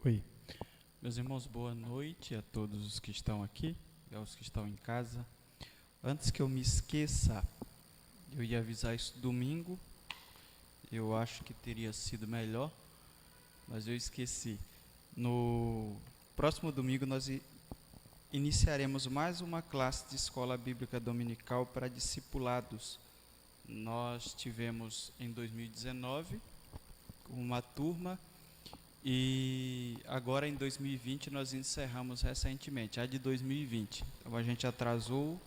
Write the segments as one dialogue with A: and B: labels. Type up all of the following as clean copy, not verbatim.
A: Oi. Meus irmãos, boa noite a todos os que estão aqui e aos que estão em casa. Antes que eu me esqueça, eu ia avisar isso domingo. Eu acho que teria sido melhor, mas eu esqueci. No próximo domingo nós iniciaremos mais uma classe de escola bíblica dominical para discipulados. Nós tivemos em 2019 uma turma e agora em 2020 nós encerramos recentemente, a de 2020. Então a gente atrasou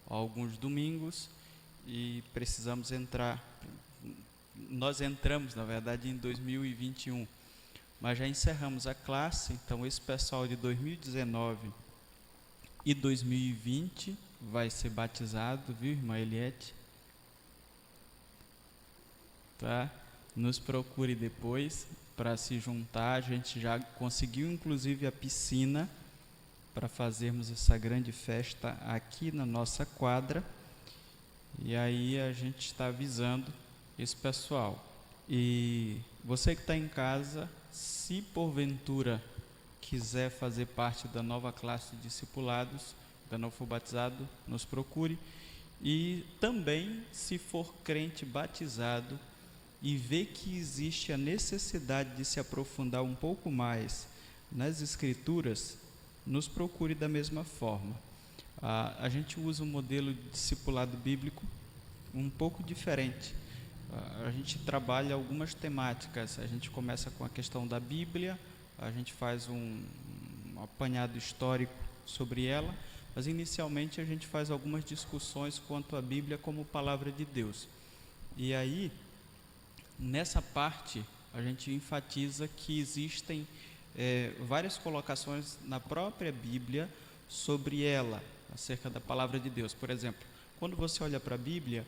A: alguns domingos e precisamos entrar. Nós entramos, na verdade, em 2021, mas já encerramos a classe. Então esse pessoal de 2019 e 2020 vai ser batizado, viu, irmã Eliette? Tá? Nos procure depois para se juntar. A gente já conseguiu inclusive a piscina para fazermos essa grande festa aqui na nossa quadra, e aí a gente está avisando esse pessoal. E você que está em casa, se porventura quiser fazer parte da nova classe de discipulados, ainda não for batizado, nos procure. E também, se for crente batizado e vê que existe a necessidade de se aprofundar um pouco mais nas Escrituras, nos procure da mesma forma. A gente usa um modelo de discipulado bíblico um pouco diferente. A gente trabalha algumas temáticas. A gente começa com a questão da Bíblia, a gente faz um apanhado histórico sobre ela, mas inicialmente a gente faz algumas discussões quanto à Bíblia como palavra de Deus. E aí, nessa parte, a gente enfatiza que existem várias colocações na própria Bíblia sobre ela, acerca da palavra de Deus. Por exemplo, quando você olha para a Bíblia,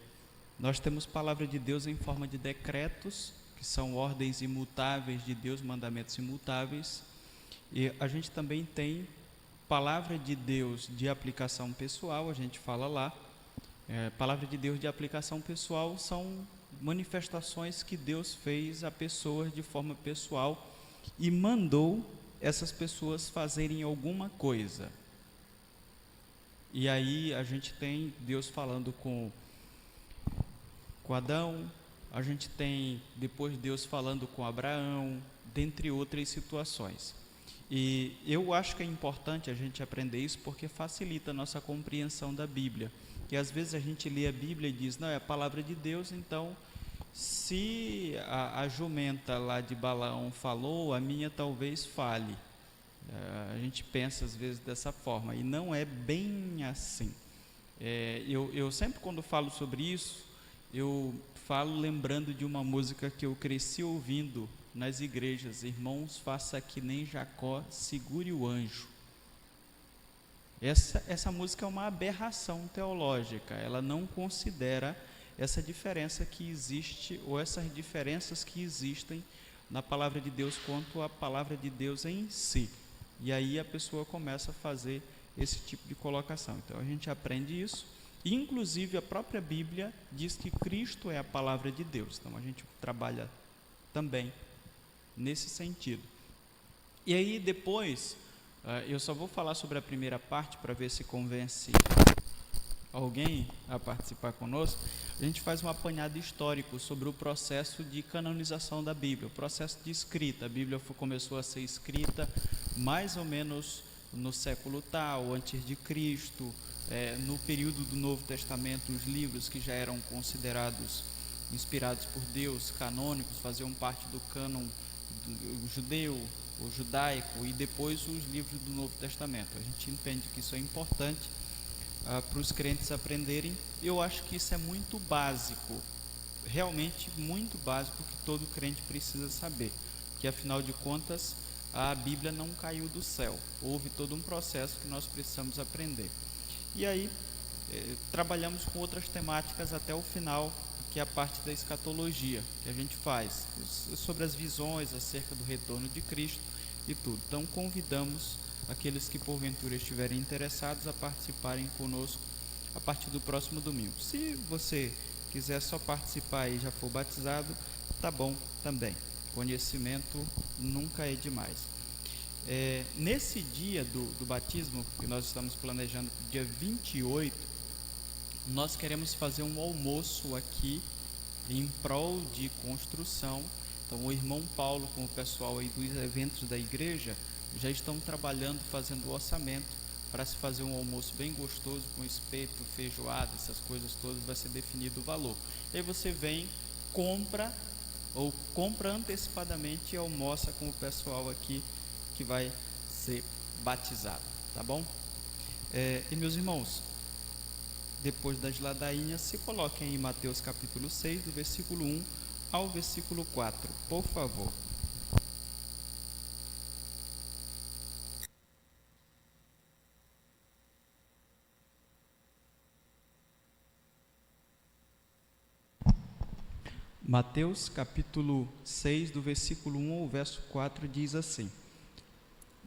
A: nós temos palavra de Deus em forma de decretos, que são ordens imutáveis de Deus, mandamentos imutáveis, e a gente também tem palavra de Deus de aplicação pessoal. A gente fala lá, palavra de Deus de aplicação pessoal são manifestações que Deus fez a pessoas de forma pessoal e mandou essas pessoas fazerem alguma coisa. E aí a gente tem Deus falando com Adão, a gente tem depois Deus falando com Abraão, dentre outras situações. E eu acho que é importante a gente aprender isso porque facilita a nossa compreensão da Bíblia. Que às vezes a gente lê a Bíblia e diz, não, é a palavra de Deus, então se a jumenta lá de Balaão falou, a minha talvez fale. A gente pensa às vezes dessa forma, e não é bem assim. Eu sempre quando falo sobre isso, eu falo lembrando de uma música que eu cresci ouvindo nas igrejas: irmãos, faça que nem Jacó, segure o anjo. Essa música é uma aberração teológica, ela não considera essa diferença que existe, ou essas diferenças que existem na palavra de Deus quanto à palavra de Deus em si. E aí a pessoa começa a fazer esse tipo de colocação. Então a gente aprende isso, e inclusive a própria Bíblia diz que Cristo é a palavra de Deus. Então a gente trabalha também nesse sentido. E aí depois, eu só vou falar sobre a primeira parte para ver se convence alguém a participar conosco. A gente faz um apanhado histórico sobre o processo de canonização da Bíblia, o processo de escrita. A Bíblia começou a ser escrita mais ou menos no século tal, antes de Cristo, no período do Novo Testamento. Os livros que já eram considerados inspirados por Deus, canônicos, faziam parte do cânon judeu, o judaico, e depois os livros do Novo Testamento. A gente entende que isso é importante para os crentes aprenderem. Eu acho que isso é muito básico, realmente muito básico, que todo crente precisa saber, que afinal de contas a Bíblia não caiu do céu, houve todo um processo que nós precisamos aprender. E aí trabalhamos com outras temáticas até o final, que é a parte da escatologia, que a gente faz sobre as visões acerca do retorno de Cristo e tudo. Então convidamos aqueles que porventura estiverem interessados a participarem conosco a partir do próximo domingo. Se você quiser só participar e já for batizado, tá bom também. Conhecimento nunca é demais. Nesse dia do batismo, que nós estamos planejando para o dia 28, nós queremos fazer um almoço aqui em prol de construção. Então o irmão Paulo com o pessoal aí dos eventos da igreja já estão trabalhando, fazendo o orçamento para se fazer um almoço bem gostoso, com espeto, feijoada, essas coisas todas, vai ser definido o valor. E aí você vem, compra antecipadamente e almoça com o pessoal aqui que vai ser batizado, tá bom? E meus irmãos, depois das ladainhas, se coloquem em Mateus capítulo 6, do versículo 1 ao versículo 4, por favor. Mateus capítulo 6, do versículo 1 ao verso 4, diz assim: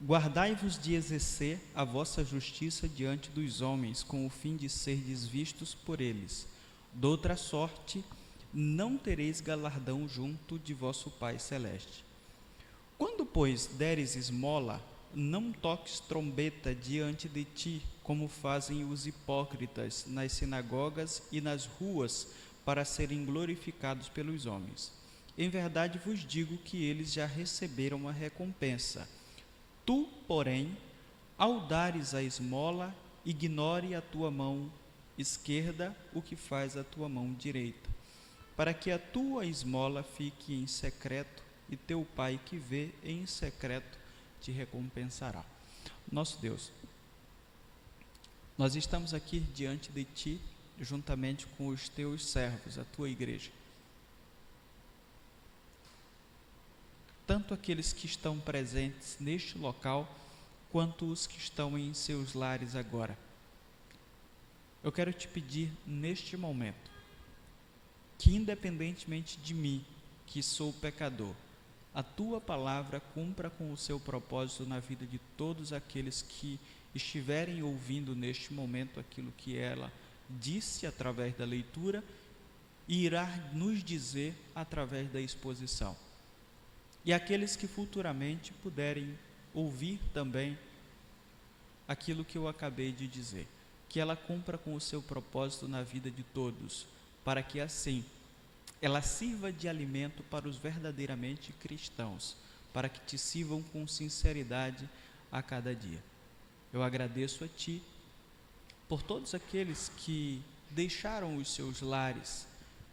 A: Guardai-vos de exercer a vossa justiça diante dos homens, com o fim de serdes vistos por eles. Doutra sorte, não tereis galardão junto de vosso Pai Celeste. Quando, pois, deres esmola, não toques trombeta diante de ti, como fazem os hipócritas nas sinagogas e nas ruas, para serem glorificados pelos homens. Em verdade vos digo que eles já receberam a recompensa. Tu, porém, ao dares a esmola, ignore a tua mão esquerda o que faz a tua mão direita, para que a tua esmola fique em secreto, e teu Pai que vê em secreto te recompensará. Nosso Deus, nós estamos aqui diante de ti, juntamente com os teus servos, a tua igreja. Tanto aqueles que estão presentes neste local, quanto os que estão em seus lares agora. Eu quero te pedir neste momento, que independentemente de mim, que sou pecador, a tua palavra cumpra com o seu propósito na vida de todos aqueles que estiverem ouvindo neste momento aquilo que ela disse através da leitura e irá nos dizer através da exposição. E aqueles que futuramente puderem ouvir também aquilo que eu acabei de dizer, que ela cumpra com o seu propósito na vida de todos, para que assim ela sirva de alimento para os verdadeiramente cristãos, para que te sirvam com sinceridade a cada dia. Eu agradeço a ti por todos aqueles que deixaram os seus lares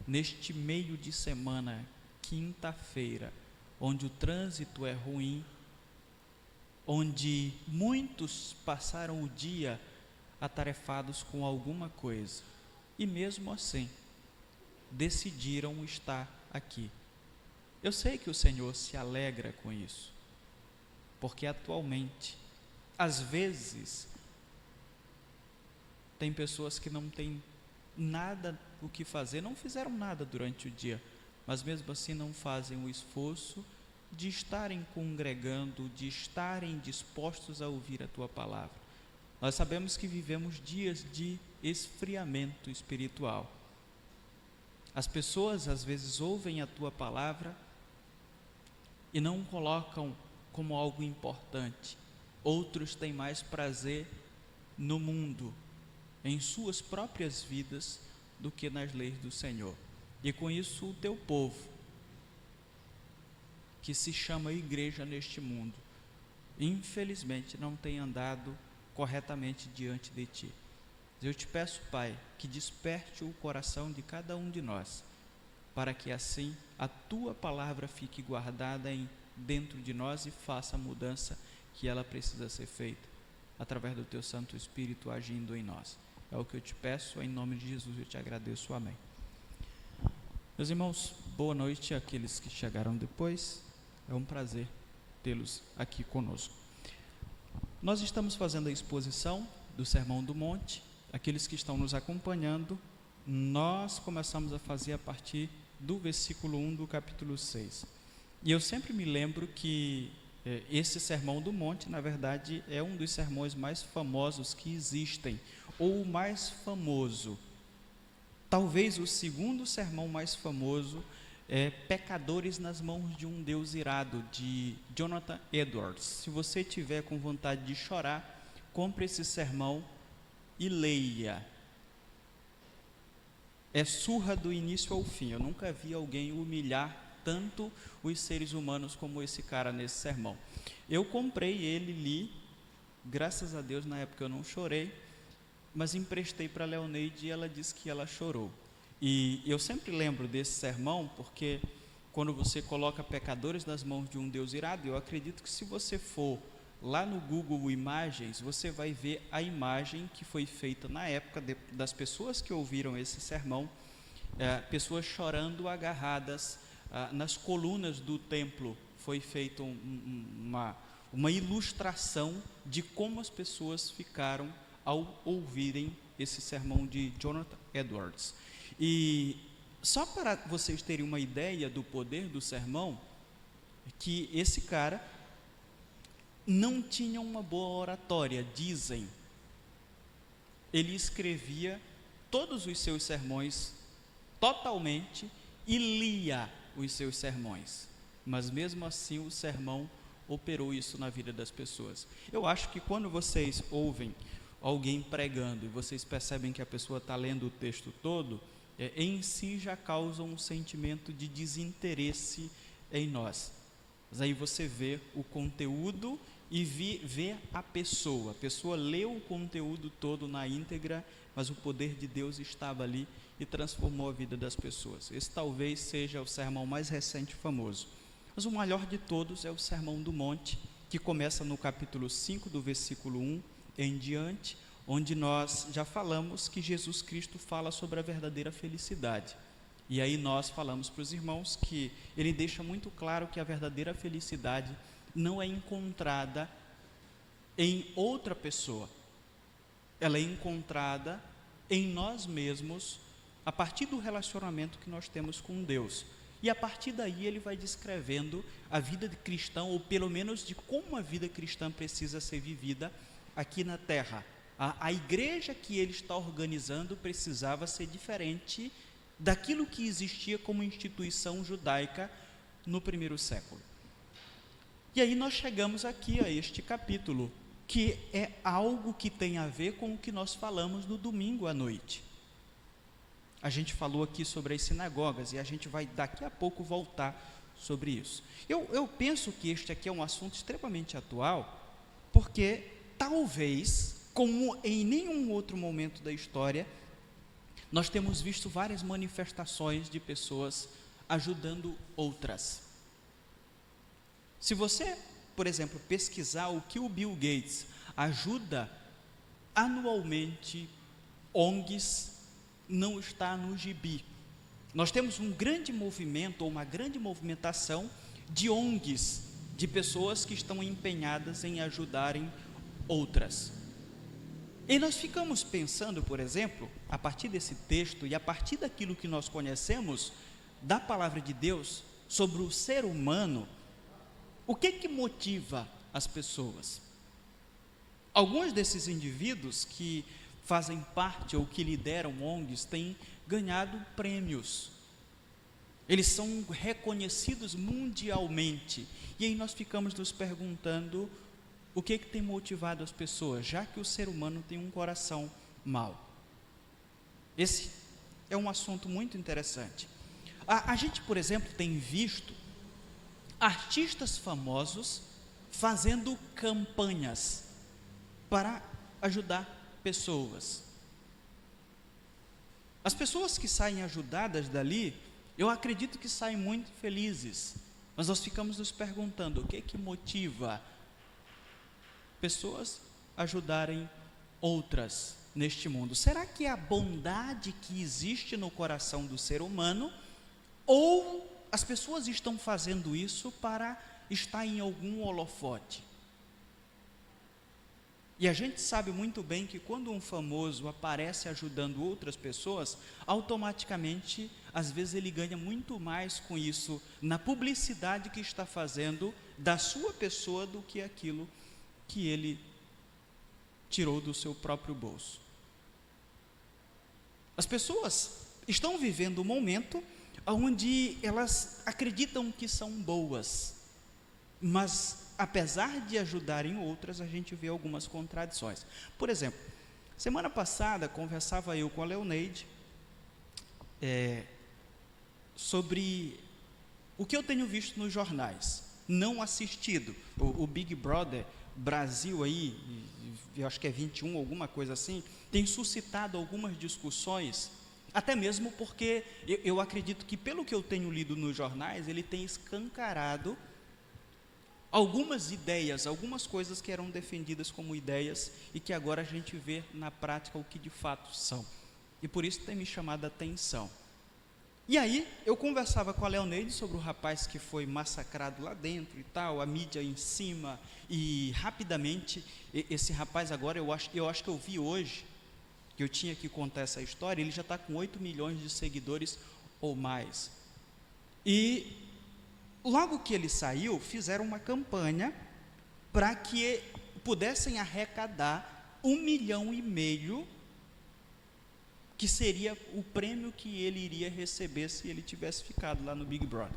A: neste meio de semana, quinta-feira, onde o trânsito é ruim, onde muitos passaram o dia atarefados com alguma coisa e mesmo assim decidiram estar aqui. Eu sei que o Senhor se alegra com isso, porque atualmente, às vezes, tem pessoas que não têm nada o que fazer, não fizeram nada durante o dia, mas mesmo assim não fazem o esforço de estarem congregando, de estarem dispostos a ouvir a tua palavra. Nós sabemos que vivemos dias de esfriamento espiritual. As pessoas às vezes ouvem a tua palavra e não colocam como algo importante. Outros têm mais prazer no mundo, em suas próprias vidas, do que nas leis do Senhor. E com isso o teu povo, que se chama igreja neste mundo, infelizmente não tem andado corretamente diante de ti. Eu te peço, Pai, que desperte o coração de cada um de nós, para que assim a tua palavra fique guardada dentro de nós e faça a mudança que ela precisa ser feita, através do teu Santo Espírito agindo em nós. É o que eu te peço, em nome de Jesus eu te agradeço, amém. Meus irmãos, boa noite àqueles que chegaram depois, é um prazer tê-los aqui conosco. Nós estamos fazendo a exposição do Sermão do Monte. Aqueles que estão nos acompanhando, nós começamos a fazer a partir do versículo 1 do capítulo 6. E eu sempre me lembro que esse Sermão do Monte, na verdade, é um dos sermões mais famosos que existem, ou o mais famoso. Talvez o segundo sermão mais famoso Pecadores nas Mãos de um Deus Irado, de Jonathan Edwards. Se você tiver com vontade de chorar, compre esse sermão e leia. É surra do início ao fim. Eu nunca vi alguém humilhar tanto os seres humanos como esse cara nesse sermão. Eu comprei ele, li, graças a Deus na época eu não chorei, mas emprestei para a Leoneide e ela disse que ela chorou. E eu sempre lembro desse sermão, porque quando você coloca pecadores nas mãos de um Deus irado, eu acredito que se você for lá no Google Imagens, você vai ver a imagem que foi feita na época das pessoas que ouviram esse sermão, pessoas chorando agarradas nas colunas do templo. Foi feita uma ilustração de como as pessoas ficaram ao ouvirem esse sermão de Jonathan Edwards. E só para vocês terem uma ideia do poder do sermão, que esse cara não tinha uma boa oratória, dizem. Ele escrevia todos os seus sermões totalmente e lia os seus sermões, mas mesmo assim o sermão operou isso na vida das pessoas. Eu acho que quando vocês ouvem alguém pregando e vocês percebem que a pessoa está lendo o texto todo, em si já causa um sentimento de desinteresse em nós. Mas aí você vê o conteúdo e vê a pessoa leu o conteúdo todo na íntegra, mas o poder de Deus estava ali e transformou a vida das pessoas. Esse talvez seja o sermão mais recente e famoso. Mas o maior de todos é o Sermão do Monte, que começa no capítulo 5, do versículo 1 em diante, onde nós já falamos que Jesus Cristo fala sobre a verdadeira felicidade. E aí nós falamos para os irmãos que ele deixa muito claro que a verdadeira felicidade não é encontrada em outra pessoa, ela é encontrada em nós mesmos, a partir do relacionamento que nós temos com Deus. E a partir daí ele vai descrevendo a vida de cristão, ou pelo menos de como a vida cristã precisa ser vivida aqui na terra. A igreja que ele está organizando precisava ser diferente daquilo que existia como instituição judaica no primeiro século. E aí nós chegamos aqui a este capítulo, que é algo que tem a ver com o que nós falamos no domingo à noite. A gente falou aqui sobre as sinagogas e a gente vai daqui a pouco voltar sobre isso. Eu penso que este aqui é um assunto extremamente atual, porque talvez, como em nenhum outro momento da história, nós temos visto várias manifestações de pessoas ajudando outras. Se você, por exemplo, pesquisar o que o Bill Gates ajuda anualmente, ONGs, não está no gibi. Nós temos um grande movimento, ou uma grande movimentação de ONGs, de pessoas que estão empenhadas em ajudarem outras. E nós ficamos pensando, por exemplo, a partir desse texto e a partir daquilo que nós conhecemos da palavra de Deus sobre o ser humano, o que motiva as pessoas? Alguns desses indivíduos que fazem parte ou que lideram ONGs têm ganhado prêmios. Eles são reconhecidos mundialmente. E aí nós ficamos nos perguntando o que tem motivado as pessoas, já que o ser humano tem um coração mau. Esse é um assunto muito interessante. A gente, por exemplo, tem visto artistas famosos fazendo campanhas para ajudar pessoas. As pessoas que saem ajudadas dali, eu acredito que saem muito felizes, mas nós ficamos nos perguntando o que motiva pessoas a ajudarem outras neste mundo. Será que é a bondade que existe no coração do ser humano, ou as pessoas estão fazendo isso para estar em algum holofote? E a gente sabe muito bem que quando um famoso aparece ajudando outras pessoas, automaticamente, às vezes ele ganha muito mais com isso, na publicidade que está fazendo da sua pessoa, do que aquilo que ele tirou do seu próprio bolso. As pessoas estão vivendo um momento onde elas acreditam que são boas, mas apesar de ajudarem outras, a gente vê algumas contradições. Por exemplo, semana passada conversava eu com a Leoneide sobre o que eu tenho visto nos jornais, não assistido, o Big Brother Brasil aí, eu acho que é 21, alguma coisa assim, tem suscitado algumas discussões, até mesmo porque eu acredito que, pelo que eu tenho lido nos jornais, ele tem escancarado algumas ideias, algumas coisas que eram defendidas como ideias e que agora a gente vê na prática o que de fato são. E por isso tem me chamado a atenção. E aí, eu conversava com a Leoneide sobre o rapaz que foi massacrado lá dentro e tal, a mídia em cima, e rapidamente, esse rapaz agora, eu acho que eu vi hoje, que eu tinha que contar essa história, ele já está com 8 milhões de seguidores ou mais. E logo que ele saiu, fizeram uma campanha para que pudessem arrecadar 1,5 milhão, que seria o prêmio que ele iria receber se ele tivesse ficado lá no Big Brother.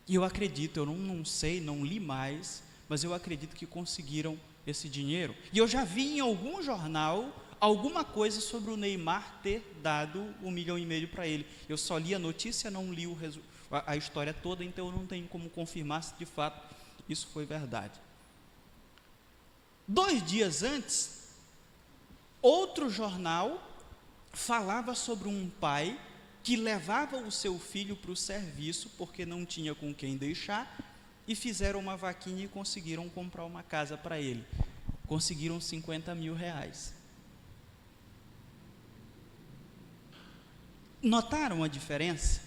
A: E eu acredito, eu não sei, não li mais, mas eu acredito que conseguiram esse dinheiro. E eu já vi em algum jornal alguma coisa sobre o Neymar ter dado 1,5 milhão para ele. Eu só li a notícia, não li a história toda, então eu não tenho como confirmar se de fato isso foi verdade. 2 dias antes, outro jornal falava sobre um pai que levava o seu filho para o serviço porque não tinha com quem deixar, e fizeram uma vaquinha e conseguiram comprar uma casa para ele. Conseguiram 50 mil reais. Notaram a diferença?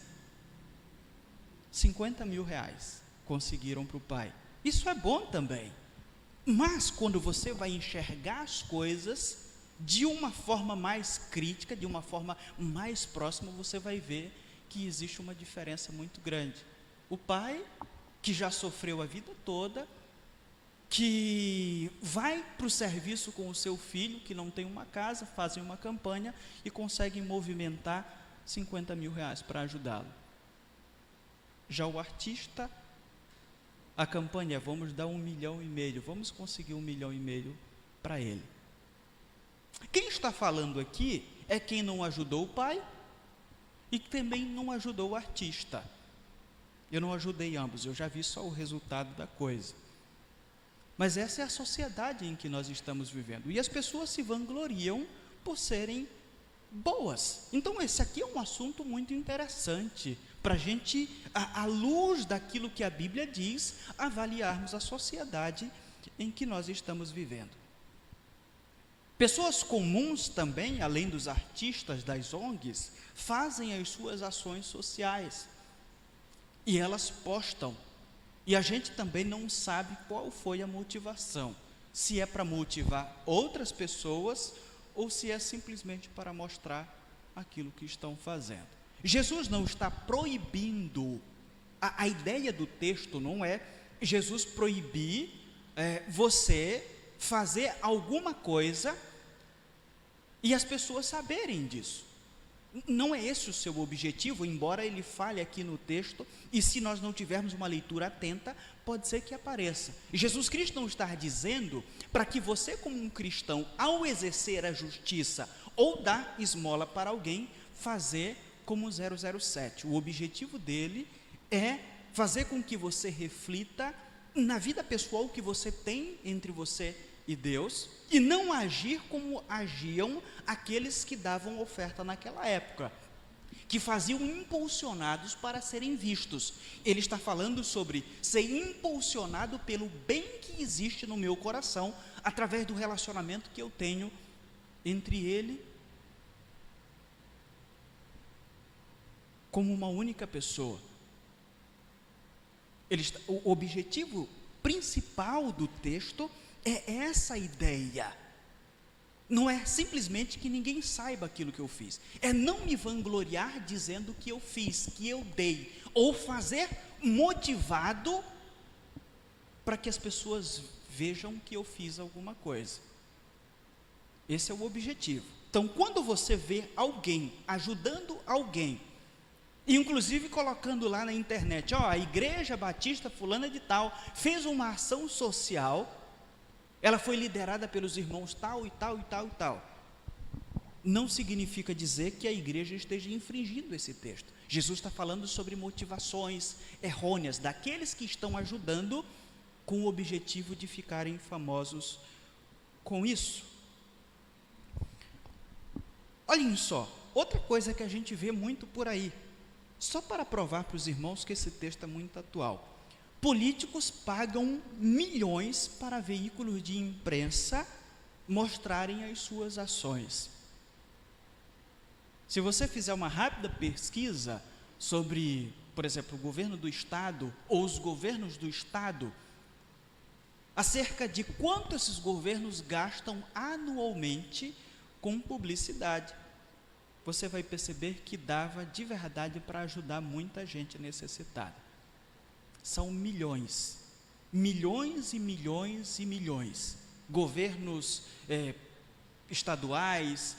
A: 50 mil reais conseguiram para o pai. Isso é bom também, mas quando você vai enxergar as coisas de uma forma mais crítica, de uma forma mais próxima, você vai ver que existe uma diferença muito grande. O pai, que já sofreu a vida toda, que vai para o serviço com o seu filho, que não tem uma casa, fazem uma campanha e conseguem movimentar 50 mil reais para ajudá-lo. Já o artista, a campanha é: vamos dar 1,5 milhão, vamos conseguir 1,5 milhão para ele. Quem está falando aqui é quem não ajudou o pai e que também não ajudou o artista. Eu não ajudei ambos, eu já vi só o resultado da coisa. Mas essa é a sociedade em que nós estamos vivendo, e as pessoas se vangloriam por serem boas. Então esse aqui é um assunto muito interessante para a gente, à luz daquilo que a Bíblia diz, avaliarmos a sociedade em que nós estamos vivendo. Pessoas comuns também, além dos artistas das ONGs, fazem as suas ações sociais e elas postam, e a gente também não sabe qual foi a motivação, se é para motivar outras pessoas ou se é simplesmente para mostrar aquilo que estão fazendo. Jesus não está proibindo, a ideia do texto não é Jesus proibir você fazer alguma coisa e as pessoas saberem disso. Não é esse o seu objetivo, embora ele fale aqui no texto, e se nós não tivermos uma leitura atenta, pode ser que apareça. Jesus Cristo não está dizendo para que você, como um cristão, ao exercer a justiça ou dar esmola para alguém, fazer como o 007. O objetivo dele é fazer com que você reflita na vida pessoal que você tem entre você e Deus, e não agir como agiam aqueles que davam oferta naquela época, que faziam impulsionados para serem vistos. Ele está falando sobre ser impulsionado pelo bem que existe no meu coração, através do relacionamento que eu tenho entre ele como uma única pessoa. O objetivo principal do texto é essa ideia. Não é simplesmente que ninguém saiba aquilo que eu fiz, é não me vangloriar dizendo que eu fiz, que eu dei, ou fazer motivado para que as pessoas vejam que eu fiz alguma coisa. Esse é o objetivo. Então, quando você vê alguém ajudando alguém,
B: inclusive colocando lá na internet, a Igreja Batista fulana de tal fez uma ação social, ela foi liderada pelos irmãos tal e tal e tal e tal. Não significa dizer que a igreja esteja infringindo esse texto. Jesus está falando sobre motivações errôneas daqueles que estão ajudando com o objetivo de ficarem famosos com isso. Olhem só, outra coisa que a gente vê muito por aí, só para provar para os irmãos que esse texto é muito atual. Políticos pagam milhões para veículos de imprensa mostrarem as suas ações. Se você fizer uma rápida pesquisa sobre, por exemplo, o governo do estado ou os governos do estado, acerca de quanto esses governos gastam anualmente com publicidade, você vai perceber que dava de verdade para ajudar muita gente necessitada. São milhões, milhões e milhões e milhões. Governos estaduais,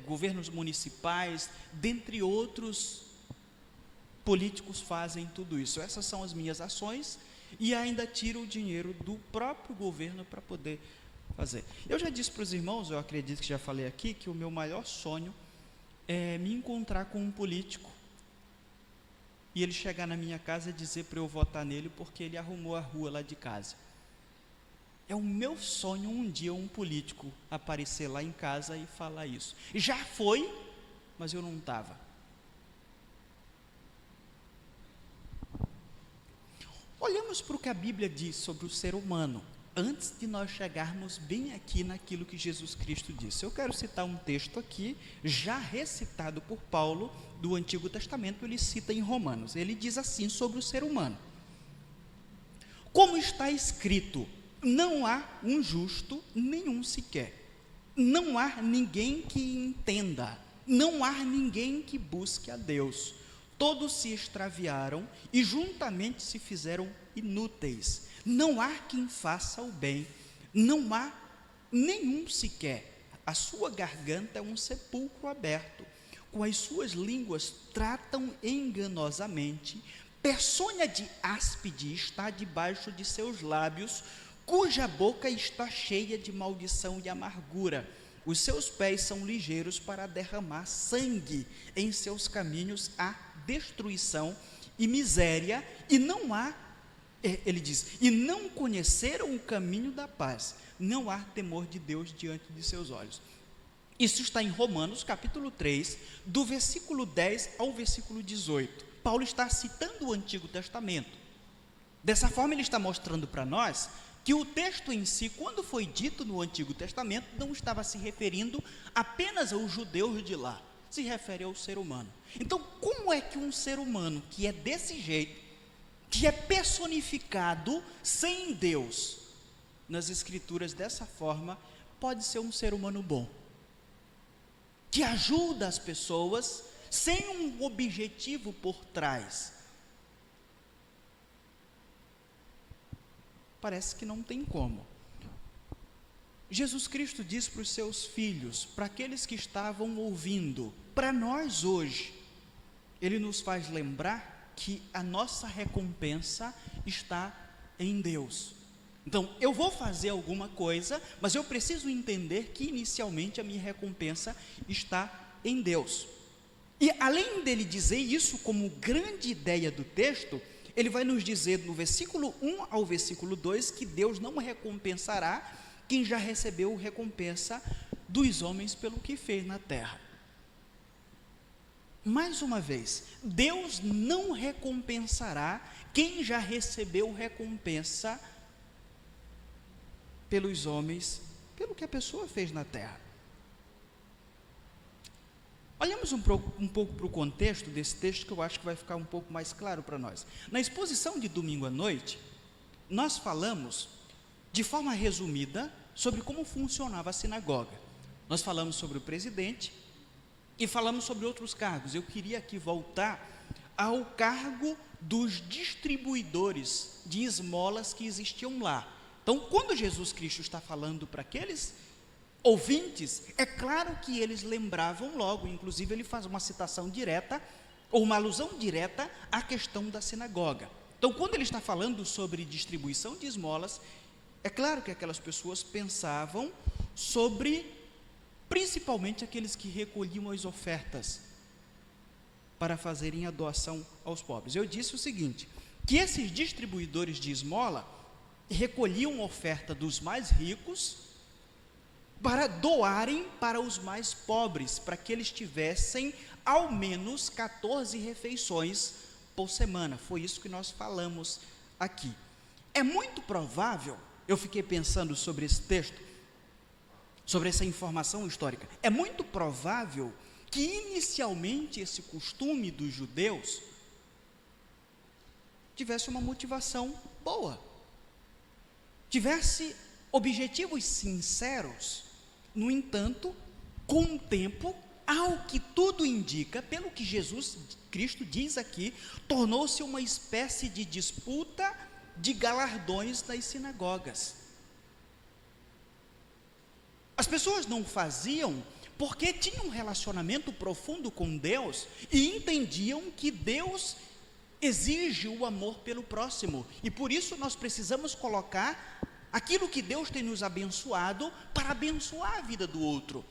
B: governos municipais, dentre outros políticos fazem tudo isso. Essas são as minhas ações e ainda tiro o dinheiro do próprio governo para poder fazer. Eu já disse para os irmãos, eu acredito que já falei aqui, que o meu maior sonho é me encontrar com um político e ele chegar na minha casa e dizer para eu votar nele porque ele arrumou a rua lá de casa. É o meu sonho um dia um político aparecer lá em casa e falar isso. Já foi, mas eu não estava. Olhamos para o que a Bíblia diz sobre o ser humano, antes de nós chegarmos bem aqui naquilo que Jesus Cristo disse. Eu quero citar um texto aqui, já recitado por Paulo, do Antigo Testamento, ele cita em Romanos. Ele diz assim sobre o ser humano: como está escrito, não há um justo, nenhum sequer. Não há ninguém que entenda, não há ninguém que busque a Deus. Todos se extraviaram e juntamente se fizeram inúteis. Não há quem faça o bem, não há nenhum sequer. A sua garganta é um sepulcro aberto. Com as suas línguas tratam enganosamente. Peçonha de áspide está debaixo de seus lábios, cuja boca está cheia de maldição e amargura. Os seus pés são ligeiros para derramar sangue. Em seus caminhos há destruição e miséria, e não há, ele diz, e não conheceram o caminho da paz. Não há temor de Deus diante de seus olhos. Isso está em Romanos capítulo 3, do versículo 10 ao versículo 18. Paulo está citando o Antigo Testamento. Dessa forma ele está mostrando para nós que o texto em si, quando foi dito no Antigo Testamento, não estava se referindo apenas aos judeus de lá, se refere ao ser humano. Então, como é que um ser humano que é desse jeito, que é personificado sem Deus, nas Escrituras dessa forma, pode ser um ser humano bom, que ajuda as pessoas sem um objetivo por trás? Parece que não tem como. Jesus Cristo diz para os seus filhos, para aqueles que estavam ouvindo, para nós hoje, Ele nos faz lembrar que a nossa recompensa está em Deus. Então, eu vou fazer alguma coisa, mas eu preciso entender que inicialmente a minha recompensa está em Deus. E além dele dizer isso como grande ideia do texto, ele vai nos dizer no versículo 1 ao versículo 2 que Deus não recompensará quem já recebeu recompensa dos homens pelo que fez na terra. Mais uma vez, Deus não recompensará quem já recebeu recompensa pelos homens, pelo que a pessoa fez na terra. Olhamos um pouco para o contexto desse texto, que eu acho que vai ficar um pouco mais claro para nós. Na exposição de domingo à noite, nós falamos, de forma resumida, sobre como funcionava a sinagoga. Nós falamos sobre o presidente e falamos sobre outros cargos. Eu queria aqui voltar ao cargo dos distribuidores de esmolas que existiam lá. Então, quando Jesus Cristo está falando para aqueles ouvintes, é claro que eles lembravam logo, inclusive ele faz uma citação direta ou uma alusão direta à questão da sinagoga. Então, quando ele está falando sobre distribuição de esmolas, é claro que aquelas pessoas pensavam sobre, principalmente, aqueles que recolhiam as ofertas para fazerem a doação aos pobres. Eu disse o seguinte, que esses distribuidores de esmola recolhiam oferta dos mais ricos para doarem para os mais pobres, para que eles tivessem ao menos 14 refeições por semana. Foi isso que nós falamos aqui. É muito provável, eu fiquei pensando sobre esse texto, sobre essa informação histórica, é muito provável que inicialmente esse costume dos judeus tivesse uma motivação boa, tivesse objetivos sinceros. No entanto, com o tempo, ao que tudo indica, pelo que Jesus Cristo diz aqui, tornou-se uma espécie de disputa de galardões nas sinagogas. As pessoas não faziam porque tinham um relacionamento profundo com Deus e entendiam que Deus exige o amor pelo próximo, e por isso nós precisamos colocar aquilo que Deus tem nos abençoado para abençoar a vida do outro.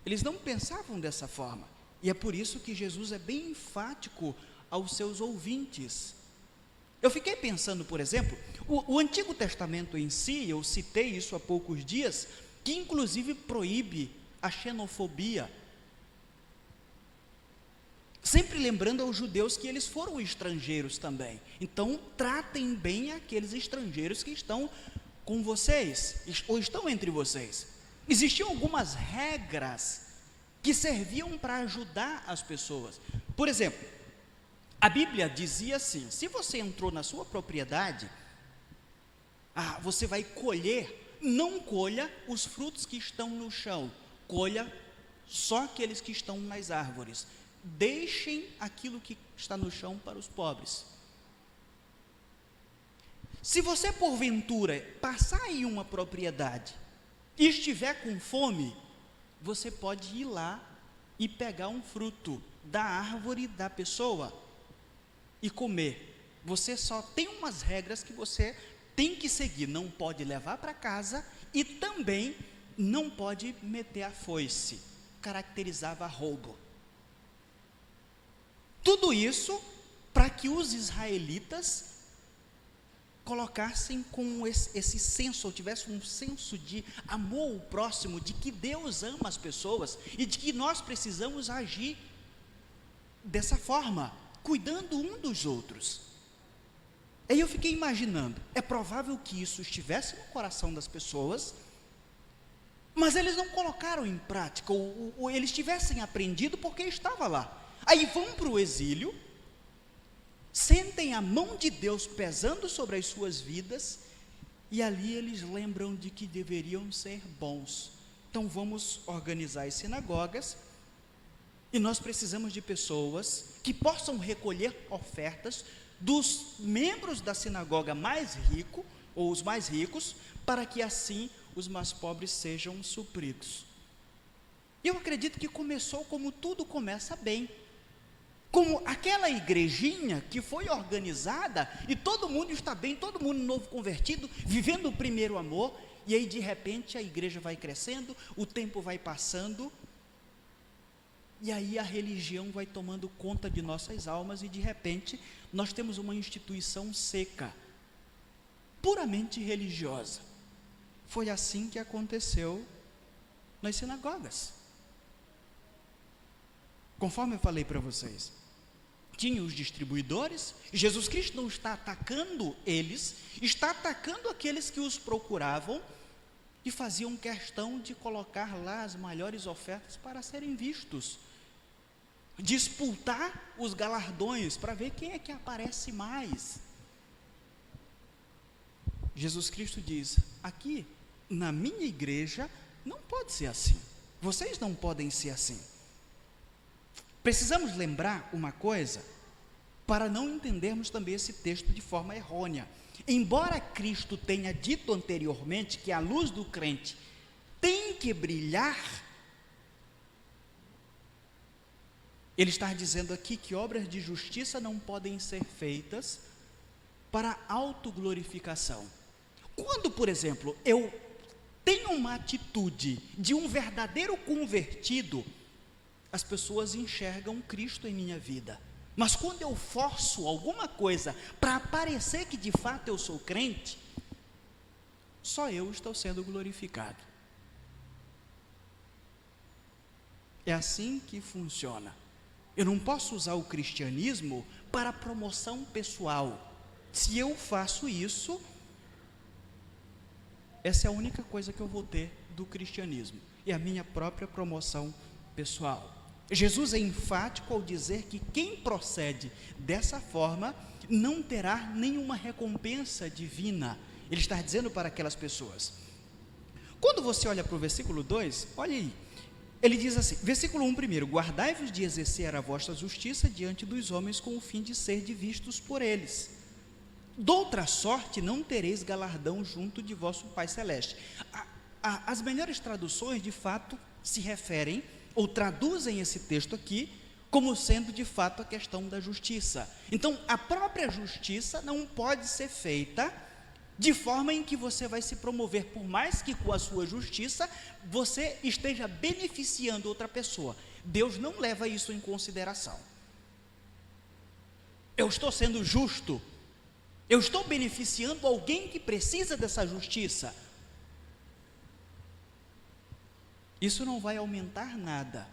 B: Eles não pensavam dessa forma, e é por isso que Jesus é bem enfático aos seus ouvintes. Eu fiquei pensando, por exemplo, o Antigo Testamento em si, eu citei isso há poucos dias, que inclusive proíbe a xenofobia, sempre lembrando aos judeus que eles foram estrangeiros também. Então, tratem bem aqueles estrangeiros que estão com vocês, ou estão entre vocês. Existiam algumas regras que serviam para ajudar as pessoas. Por exemplo, a Bíblia dizia assim: se você entrou na sua propriedade, você vai colher, não colha os frutos que estão no chão, colha só aqueles que estão nas árvores. Deixem aquilo que está no chão para os pobres. Se você porventura passar em uma propriedade e estiver com fome, você pode ir lá e pegar um fruto da árvore da pessoa e comer. Você só tem umas regras que você tem que seguir: não pode levar para casa e também não pode meter a foice, caracterizava roubo. Tudo isso para que os israelitas colocassem com esse senso, ou tivessem um senso de amor ao próximo, de que Deus ama as pessoas e de que nós precisamos agir dessa forma, cuidando um dos outros. Aí eu fiquei imaginando, é provável que isso estivesse no coração das pessoas, mas eles não colocaram em prática, ou eles tivessem aprendido porque estava lá. Aí vão para o exílio, sentem a mão de Deus pesando sobre as suas vidas, e ali eles lembram de que deveriam ser bons. Então vamos organizar as sinagogas, e nós precisamos de pessoas que possam recolher ofertas dos membros da sinagoga mais rico, ou os mais ricos, para que assim os mais pobres sejam supridos. Eu acredito que começou como tudo começa bem, como aquela igrejinha que foi organizada e todo mundo está bem, todo mundo novo convertido, vivendo o primeiro amor, e aí de repente a igreja vai crescendo, o tempo vai passando, e aí a religião vai tomando conta de nossas almas, e de repente nós temos uma instituição seca, puramente religiosa. Foi assim que aconteceu nas sinagogas. Conforme eu falei para vocês, tinha os distribuidores, e Jesus Cristo não está atacando eles, está atacando aqueles que os procuravam e faziam questão de colocar lá as melhores ofertas para serem vistos, disputar os galardões para ver quem é que aparece mais. Jesus Cristo diz: aqui na minha igreja não pode ser assim, vocês não podem ser assim. Precisamos lembrar uma coisa, para não entendermos também esse texto de forma errônea. Embora Cristo tenha dito anteriormente que a luz do crente tem que brilhar, Ele está dizendo aqui que obras de justiça não podem ser feitas para autoglorificação. Quando, por exemplo, eu tenho uma atitude de um verdadeiro convertido, as pessoas enxergam Cristo em minha vida. Mas quando eu forço alguma coisa para parecer que de fato eu sou crente, só eu estou sendo glorificado. É assim que funciona. Eu não posso usar o cristianismo para promoção pessoal. Se eu faço isso, essa é a única coisa que eu vou ter do cristianismo, é a minha própria promoção pessoal. Jesus é enfático ao dizer que quem procede dessa forma não terá nenhuma recompensa divina. Ele está dizendo para aquelas pessoas. Quando você olha para o versículo 2, olha aí, ele diz assim, versículo 1 primeiro, guardai-vos de exercer a vossa justiça diante dos homens com o fim de ser vistos por eles. Doutra sorte não tereis galardão junto de vosso Pai Celeste. As melhores traduções, de fato, se referem ou traduzem esse texto aqui como sendo, de fato, a questão da justiça. Então, a própria justiça não pode ser feita de forma em que você vai se promover, por mais que com a sua justiça você esteja beneficiando outra pessoa. Deus não leva isso em consideração. Eu estou sendo justo, eu estou beneficiando alguém que precisa dessa justiça. Isso não vai aumentar nada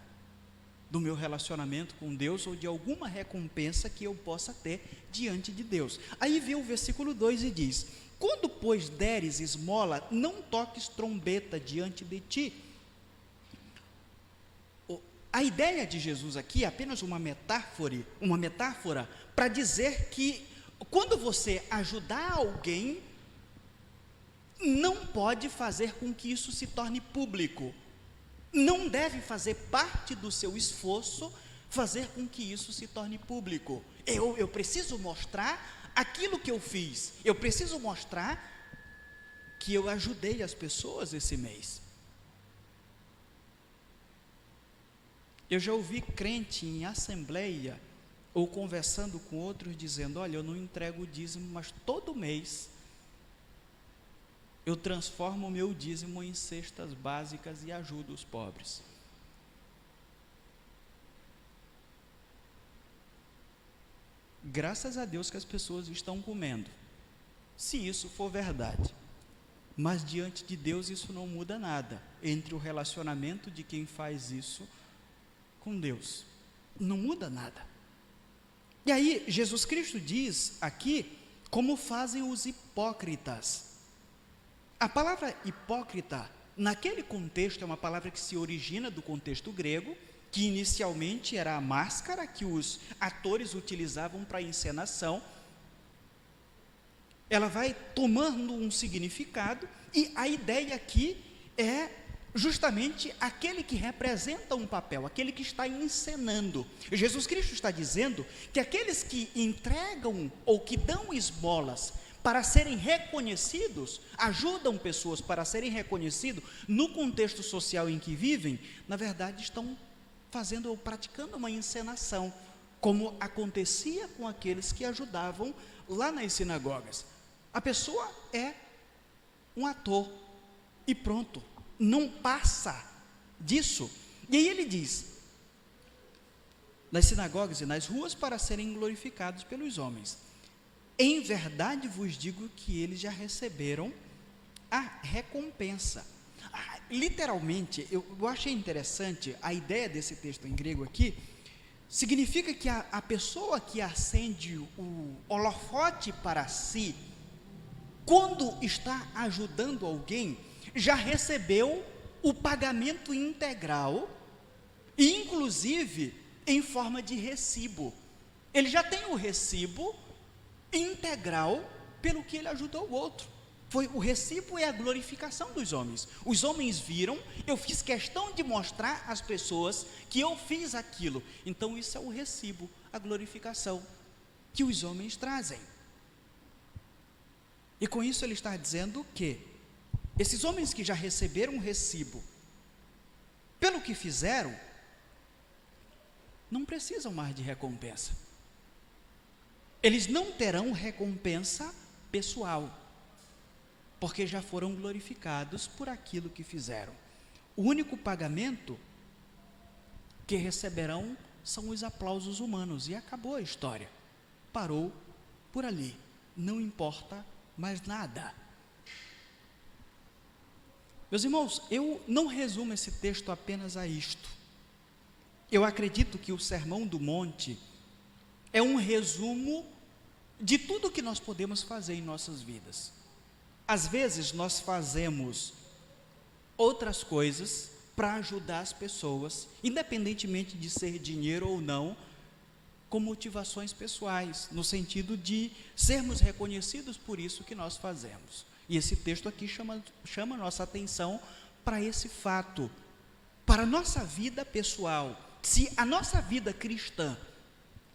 B: do meu relacionamento com Deus ou de alguma recompensa que eu possa ter diante de Deus. Aí vem o versículo 2 e diz, quando, pois, deres esmola, não toques trombeta diante de ti. A ideia de Jesus aqui é apenas uma metáfora para dizer que quando você ajudar alguém, não pode fazer com que isso se torne público. Não deve fazer parte do seu esforço fazer com que isso se torne público. Eu preciso mostrar aquilo que eu fiz, eu preciso mostrar que eu ajudei as pessoas esse mês. Eu já ouvi crente em assembleia ou conversando com outros dizendo, olha, eu não entrego o dízimo, mas todo mês eu transformo o meu dízimo em cestas básicas e ajudo os pobres. Graças a Deus que as pessoas estão comendo, se isso for verdade. Mas diante de Deus isso não muda nada, entre o relacionamento de quem faz isso com Deus. Não muda nada. E aí, Jesus Cristo diz aqui, como fazem os hipócritas. A palavra hipócrita, naquele contexto, é uma palavra que se origina do contexto grego, que inicialmente era a máscara que os atores utilizavam para a encenação. Ela vai tomando um significado, e a ideia aqui é justamente aquele que representa um papel, aquele que está encenando. Jesus Cristo está dizendo que aqueles que entregam ou que dão esmolas para serem reconhecidos, ajudam pessoas para serem reconhecidos no contexto social em que vivem, na verdade estão fazendo ou praticando uma encenação, como acontecia com aqueles que ajudavam lá nas sinagogas. A pessoa é um ator e pronto, não passa disso. E aí ele diz, nas sinagogas e nas ruas para serem glorificados pelos homens. Em verdade vos digo que eles já receberam a recompensa. Literalmente, eu achei interessante a ideia desse texto em grego aqui. Significa que a pessoa que acende o holofote para si, quando está ajudando alguém, já recebeu o pagamento integral, e inclusive em forma de recibo. Ele já tem o recibo integral pelo que ele ajudou o outro. O recibo é a glorificação dos homens. Os homens viram, eu fiz questão de mostrar às pessoas que eu fiz aquilo. Então isso é o recibo, a glorificação que os homens trazem. E com isso ele está dizendo que esses homens que já receberam o recibo pelo que fizeram, não precisam mais de recompensa. Eles não terão recompensa pessoal, porque já foram glorificados por aquilo que fizeram. O único pagamento que receberão são os aplausos humanos, e acabou a história. Parou por ali, não importa mais nada. Meus irmãos, eu não resumo esse texto apenas a isto. Eu acredito que o Sermão do Monte é um resumo de tudo que nós podemos fazer em nossas vidas. Às vezes nós fazemos outras coisas para ajudar as pessoas, independentemente de ser dinheiro ou não, com motivações pessoais, no sentido de sermos reconhecidos por isso que nós fazemos. E esse texto aqui chama nossa atenção para esse fato, para a nossa vida pessoal. Se a nossa vida cristã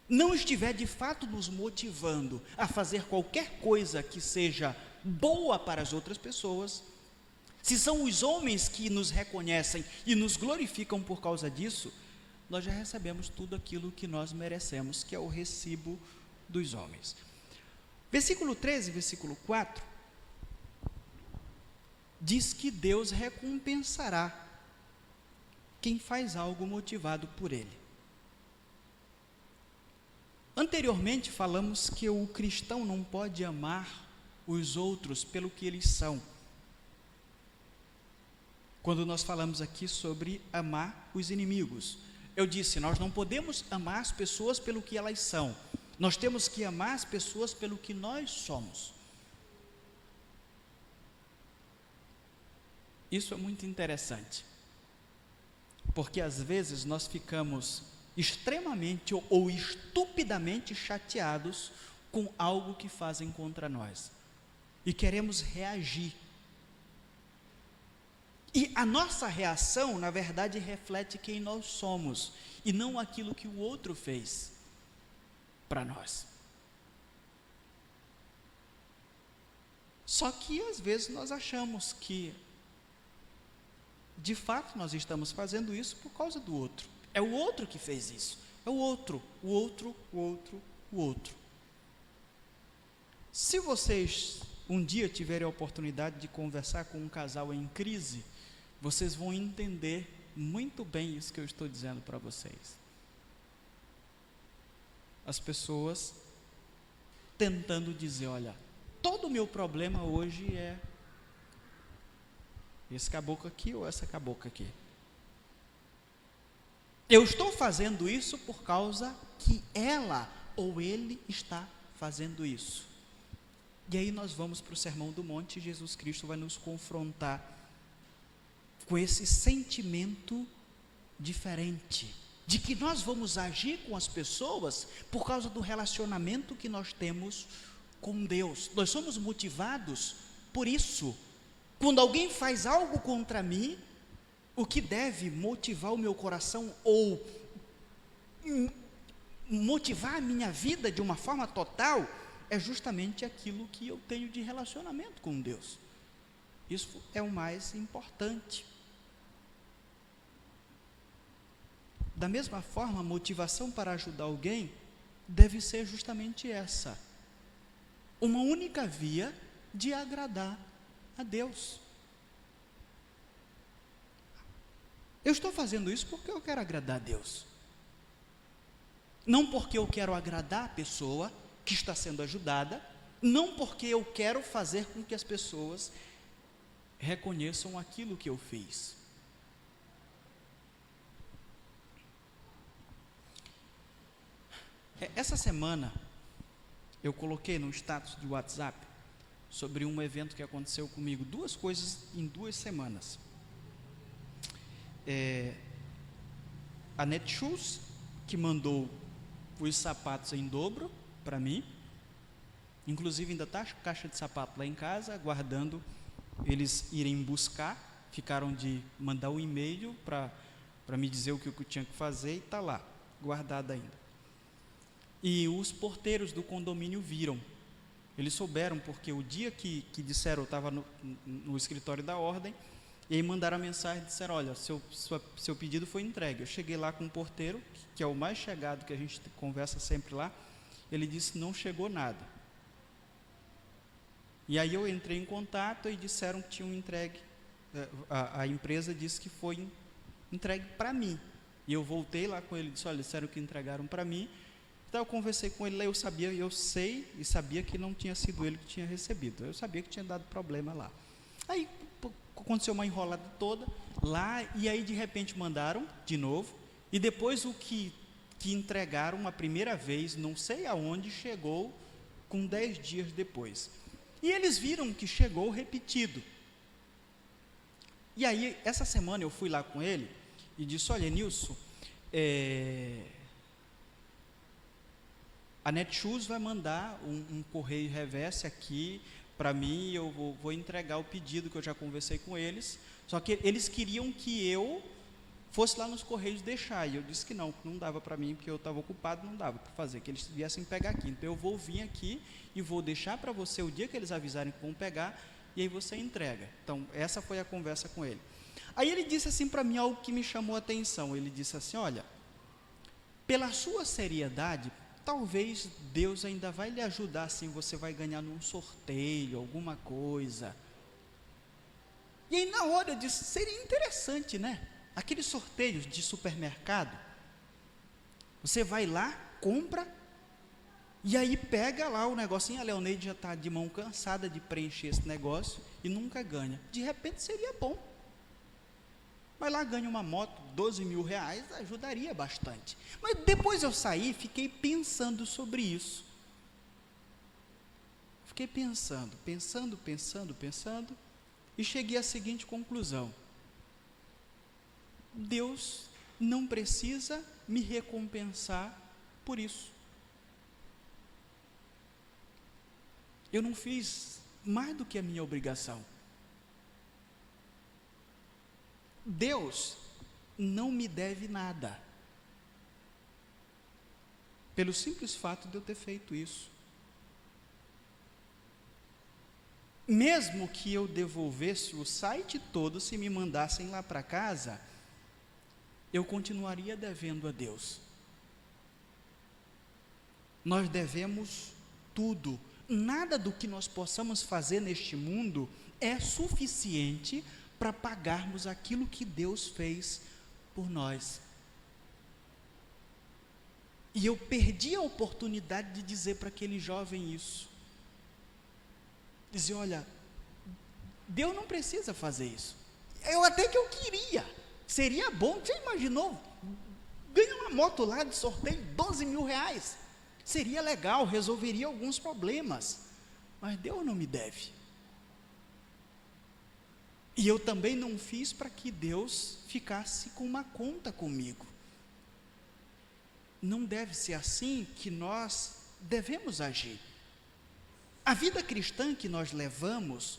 B: não estiver de fato nos motivando a fazer qualquer coisa que seja boa para as outras pessoas, se são os homens que nos reconhecem e nos glorificam por causa disso, nós já recebemos tudo aquilo que nós merecemos, que é o recibo dos homens. Versículo 13, versículo 4, diz que Deus recompensará quem faz algo motivado por Ele. Anteriormente falamos que o cristão não pode amar os outros pelo que eles são. Quando nós falamos aqui sobre amar os inimigos, eu disse, nós não podemos amar as pessoas pelo que elas são, nós temos que amar as pessoas pelo que nós somos. Isso é muito interessante, porque às vezes nós ficamos extremamente ou estupidamente chateados com algo que fazem contra nós, e queremos reagir. E a nossa reação, na verdade, reflete quem nós somos, e não aquilo que o outro fez para nós. Só que às vezes nós achamos que, de fato, nós estamos fazendo isso por causa do outro. É o outro que fez isso. É o outro. Se vocês um dia tiverem a oportunidade de conversar com um casal em crise, vocês vão entender muito bem isso que eu estou dizendo para vocês. As pessoas tentando dizer, olha, todo o meu problema hoje é esse caboclo aqui ou essa cabocla aqui. Eu estou fazendo isso por causa que ela ou ele está fazendo isso. E aí nós vamos para o Sermão do Monte, e Jesus Cristo vai nos confrontar com esse sentimento diferente, de que nós vamos agir com as pessoas por causa do relacionamento que nós temos com Deus. Nós somos motivados por isso. Quando alguém faz algo contra mim, o que deve motivar o meu coração ou motivar a minha vida de uma forma total é justamente aquilo que eu tenho de relacionamento com Deus. Isso é o mais importante. Da mesma forma, a motivação para ajudar alguém deve ser justamente essa: uma única via de agradar a Deus. Eu estou fazendo isso porque eu quero agradar a Deus, não porque eu quero agradar a pessoa que está sendo ajudada, não porque eu quero fazer com que as pessoas reconheçam aquilo que eu fiz. Essa semana eu coloquei no status de WhatsApp sobre um evento que aconteceu comigo, 2 coisas em 2 semanas. A Netshoes, que mandou os sapatos em dobro para mim, inclusive ainda está a caixa de sapato lá em casa, aguardando eles irem buscar. Ficaram de mandar um e-mail para me dizer o que eu tinha que fazer, e está lá, guardado ainda. E os porteiros do condomínio viram, eles souberam, porque o dia que disseram, eu estava no escritório da ordem, E aí mandaram a mensagem e disseram, olha, seu pedido foi entregue. Eu cheguei lá com o porteiro, que é o mais chegado, que a gente conversa sempre lá, ele disse, não chegou nada. E aí eu entrei em contato e disseram que tinham entregue, a empresa disse que foi entregue para mim. E eu voltei lá com ele e disse, olha, disseram que entregaram para mim. Então eu conversei com ele lá, eu sabia que não tinha sido ele que tinha recebido. Eu sabia que tinha dado problema lá. Aí aconteceu uma enrolada toda lá, e aí de repente mandaram de novo, e depois o que entregaram a primeira vez, não sei aonde, chegou com 10 dias depois. E eles viram que chegou repetido. E aí, essa semana eu fui lá com ele e disse, olha, Nilson, a Netshoes vai mandar um correio reverse aqui para mim, eu vou entregar o pedido que eu já conversei com eles, só que eles queriam que eu fosse lá nos correios deixar, e eu disse que não dava para mim, porque eu estava ocupado, não dava para fazer, que eles viessem pegar aqui. Então eu vou vir aqui e vou deixar para você o dia que eles avisarem que vão pegar, e aí você entrega. Então essa foi a conversa com ele. Aí ele disse assim para mim algo que me chamou a atenção. Ele disse assim, olha, pela sua seriedade, talvez Deus ainda vai lhe ajudar, assim, você vai ganhar num sorteio, alguma coisa. E aí na hora eu disse, seria interessante, né? Aqueles sorteios de supermercado, você vai lá, compra, e aí pega lá o negocinho, a Leoneide já está de mão cansada de preencher esse negócio, e nunca ganha. De repente seria bom. Vai lá, ganha uma moto, 12 mil reais, ajudaria bastante. Mas depois eu saí, fiquei pensando sobre isso. Fiquei pensando, e cheguei à seguinte conclusão. Deus não precisa me recompensar por isso. Eu não fiz mais do que a minha obrigação. Deus não me deve nada, pelo simples fato de eu ter feito isso. Mesmo que eu devolvesse o site todo, se me mandassem lá para casa, eu continuaria devendo a Deus. Nós devemos tudo. Nada do que nós possamos fazer neste mundo é suficiente para pagarmos aquilo que Deus fez por nós. E eu perdi a oportunidade de dizer para aquele jovem isso. Dizer, olha, Deus não precisa fazer isso. Até que eu queria. Seria bom, você imaginou? Ganha uma moto lá de sorteio, 12 mil reais. Seria legal, resolveria alguns problemas. Mas Deus não me deve. E eu também não fiz para que Deus ficasse com uma conta comigo. Não deve ser assim que nós devemos agir. A vida cristã que nós levamos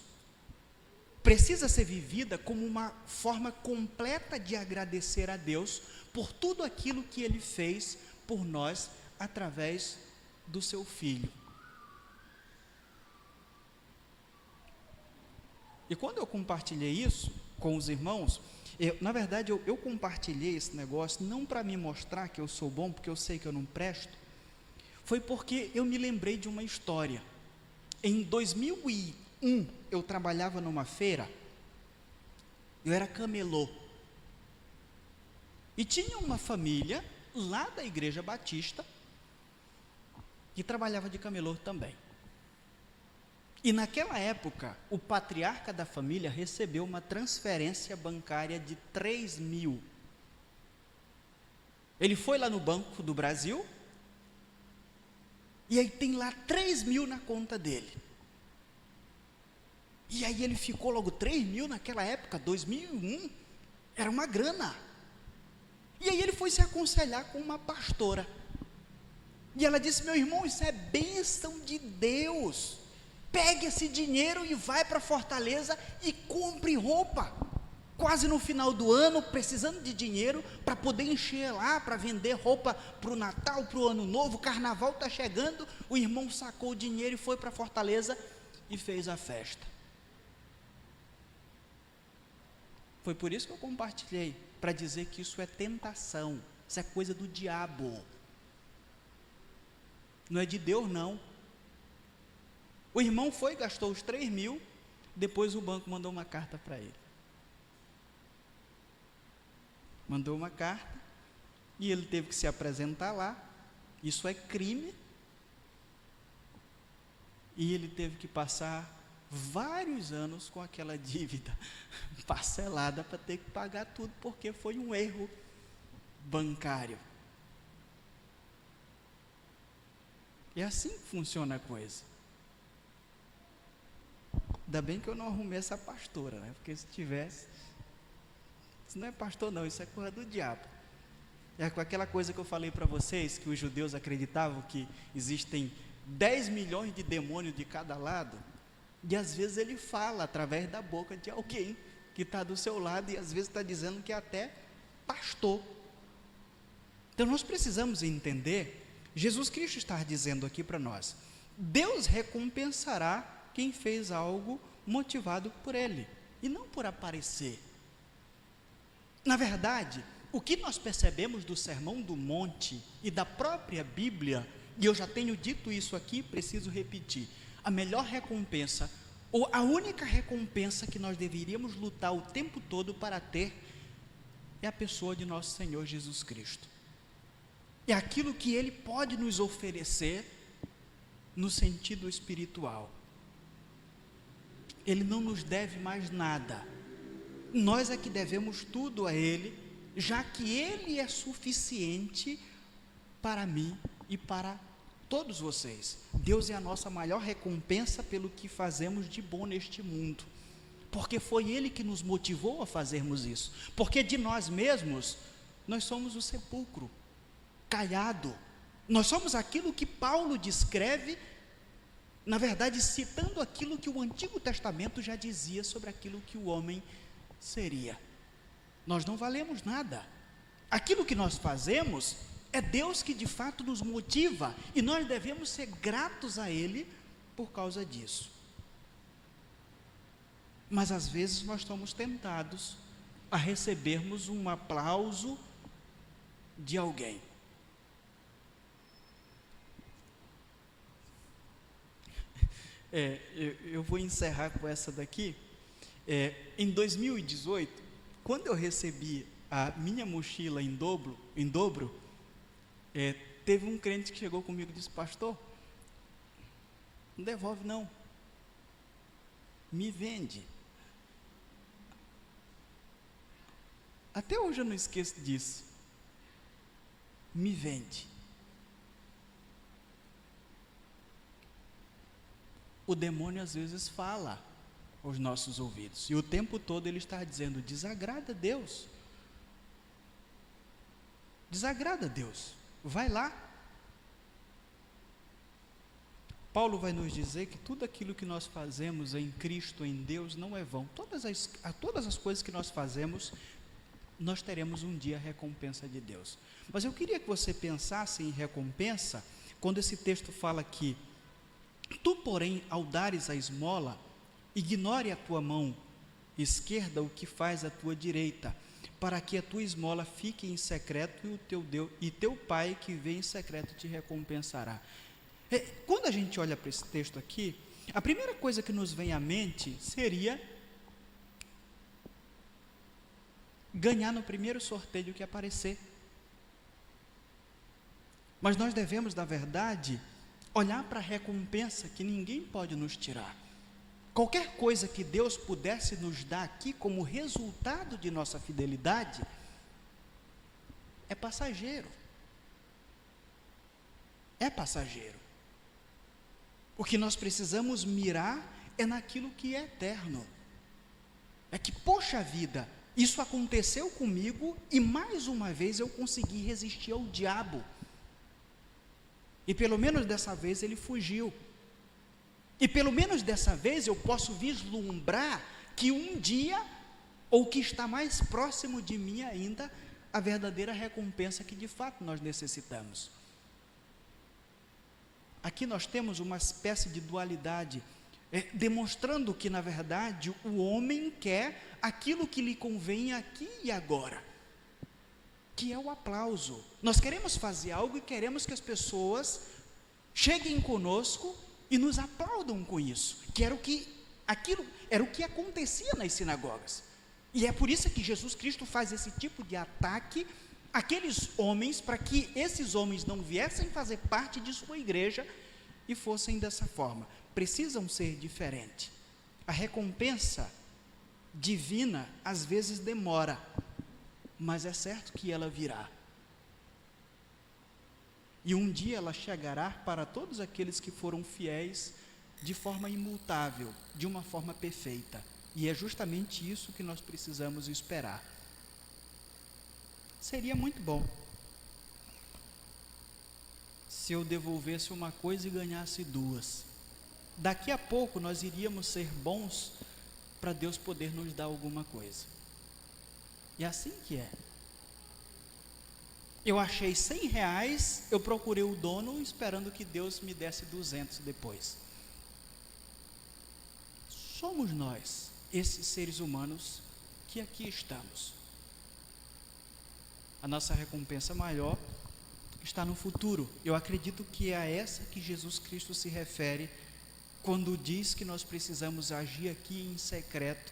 B: precisa ser vivida como uma forma completa de agradecer a Deus por tudo aquilo que Ele fez por nós através do seu Filho. E quando eu compartilhei isso com os irmãos, na verdade eu compartilhei esse negócio não para me mostrar que eu sou bom, porque eu sei que eu não presto, foi porque eu me lembrei de uma história. Em 2001, eu trabalhava numa feira, eu era camelô, e tinha uma família lá da Igreja Batista, que trabalhava de camelô também. E naquela época, o patriarca da família recebeu uma transferência bancária de 3 mil. Ele foi lá no Banco do Brasil, e aí tem lá 3 mil na conta dele. E aí ele ficou logo 3 mil naquela época, 2001, era uma grana. E aí ele foi se aconselhar com uma pastora. E ela disse, meu irmão, isso é bênção de Deus. Pegue esse dinheiro e vai para Fortaleza e compre roupa. Quase no final do ano, precisando de dinheiro para poder encher lá, para vender roupa para o Natal, para o Ano Novo, o Carnaval está chegando. O irmão sacou o dinheiro e foi para Fortaleza e fez a festa. Foi por isso que eu compartilhei, para dizer que isso é tentação, isso é coisa do diabo. Não é de Deus, não. O irmão foi e gastou os 3.000, depois o banco mandou uma carta para ele. Mandou uma carta, e ele teve que se apresentar lá. Isso é crime. E ele teve que passar vários anos com aquela dívida parcelada para ter que pagar tudo, porque foi um erro bancário. E assim que funciona a coisa. Ainda bem que eu não arrumei essa pastora, né? Porque se tivesse, isso não é pastor não, isso é coisa do diabo. É com aquela coisa que eu falei para vocês, que os judeus acreditavam que existem 10 milhões de demônios de cada lado, e às vezes ele fala através da boca de alguém que está do seu lado, e às vezes está dizendo que é até pastor. Então nós precisamos entender, Jesus Cristo está dizendo aqui para nós, Deus recompensará quem fez algo motivado por Ele, e não por aparecer. Na verdade, o que nós percebemos do Sermão do Monte e da própria Bíblia, e eu já tenho dito isso aqui, preciso repetir, a melhor recompensa, ou a única recompensa que nós deveríamos lutar o tempo todo para ter, é a pessoa de nosso Senhor Jesus Cristo. É aquilo que Ele pode nos oferecer no sentido espiritual. Ele não nos deve mais nada, nós é que devemos tudo a Ele, já que Ele é suficiente para mim e para todos vocês. Deus é a nossa maior recompensa pelo que fazemos de bom neste mundo, porque foi Ele que nos motivou a fazermos isso, porque de nós mesmos, nós somos o sepulcro caiado, nós somos aquilo que Paulo descreve, na verdade citando aquilo que o Antigo Testamento já dizia sobre aquilo que o homem seria. Nós não valemos nada, aquilo que nós fazemos, é Deus que de fato nos motiva, e nós devemos ser gratos a Ele por causa disso. Mas às vezes nós estamos tentados a recebermos um aplauso de alguém. Eu vou encerrar com essa daqui. Em 2018, quando eu recebi a minha mochila em dobro, teve um crente que chegou comigo e disse: pastor, não devolve não, me vende. Até hoje eu não esqueço disso. Me vende. O demônio às vezes fala aos nossos ouvidos, e o tempo todo ele está dizendo: desagrada a Deus, desagrada a Deus, vai lá. Paulo vai nos dizer que tudo aquilo que nós fazemos em Cristo, em Deus, não é vão. Todas as coisas que nós fazemos, nós teremos um dia a recompensa de Deus. Mas eu queria que você pensasse em recompensa, quando esse texto fala que tu, porém, ao dares a esmola, ignore a tua mão esquerda o que faz a tua direita, para que a tua esmola fique em secreto, e teu Pai que vê em secreto te recompensará. Quando a gente olha para esse texto aqui, a primeira coisa que nos vem à mente seria ganhar no primeiro sorteio que aparecer. Mas nós devemos, na verdade, olhar para a recompensa que ninguém pode nos tirar. Qualquer coisa que Deus pudesse nos dar aqui como resultado de nossa fidelidade, é passageiro. É passageiro. O que nós precisamos mirar é naquilo que é eterno. É que, poxa vida, isso aconteceu comigo e mais uma vez eu consegui resistir ao diabo. E pelo menos dessa vez ele fugiu. E pelo menos dessa vez eu posso vislumbrar que um dia, ou que está mais próximo de mim ainda, a verdadeira recompensa que de fato nós necessitamos. Aqui nós temos uma espécie de dualidade. demonstrando que, na verdade, o homem quer aquilo que lhe convém aqui e agora, que é o aplauso. Nós queremos fazer algo e queremos que as pessoas cheguem conosco e nos aplaudam com isso, aquilo era o que acontecia nas sinagogas, e é por isso que Jesus Cristo faz esse tipo de ataque àqueles homens, para que esses homens não viessem fazer parte de sua igreja e fossem dessa forma. Precisam ser diferentes. A recompensa divina às vezes demora, mas é certo que ela virá. E um dia ela chegará para todos aqueles que foram fiéis de forma imutável, de uma forma perfeita. E é justamente isso que nós precisamos esperar. Seria muito bom se eu devolvesse uma coisa e ganhasse duas. Daqui a pouco nós iríamos ser bons para Deus poder nos dar alguma coisa. E é assim que é. Eu achei R$100, eu procurei o dono esperando que Deus me desse 200 depois. Somos nós, esses seres humanos que aqui estamos. A nossa recompensa maior está no futuro. Eu acredito que é a essa que Jesus Cristo se refere quando diz que nós precisamos agir aqui em secreto,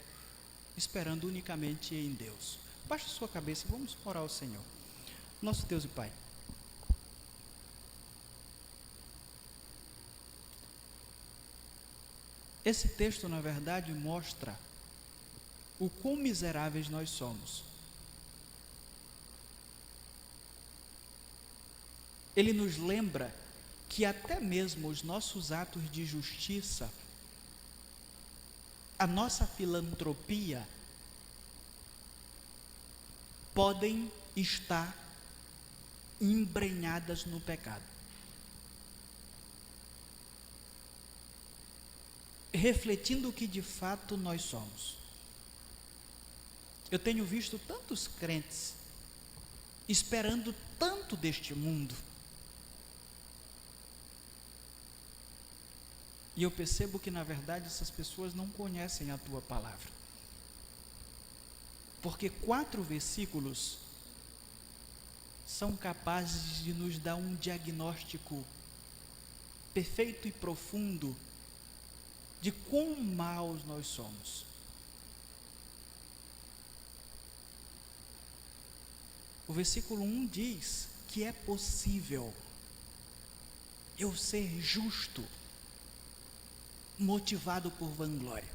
B: esperando unicamente em Deus. Baixe sua cabeça e vamos orar ao Senhor. Nosso Deus e Pai, esse texto, na verdade, mostra o quão miseráveis nós somos. Ele nos lembra que até mesmo os nossos atos de justiça, a nossa filantropia, podem estar embrenhadas no pecado. Refletindo o que de fato nós somos. Eu tenho visto tantos crentes esperando tanto deste mundo, e eu percebo que na verdade essas pessoas não conhecem a tua palavra, porque 4 versículos são capazes de nos dar um diagnóstico perfeito e profundo de quão maus nós somos. O versículo 1 diz que é possível eu ser justo, motivado por vanglória,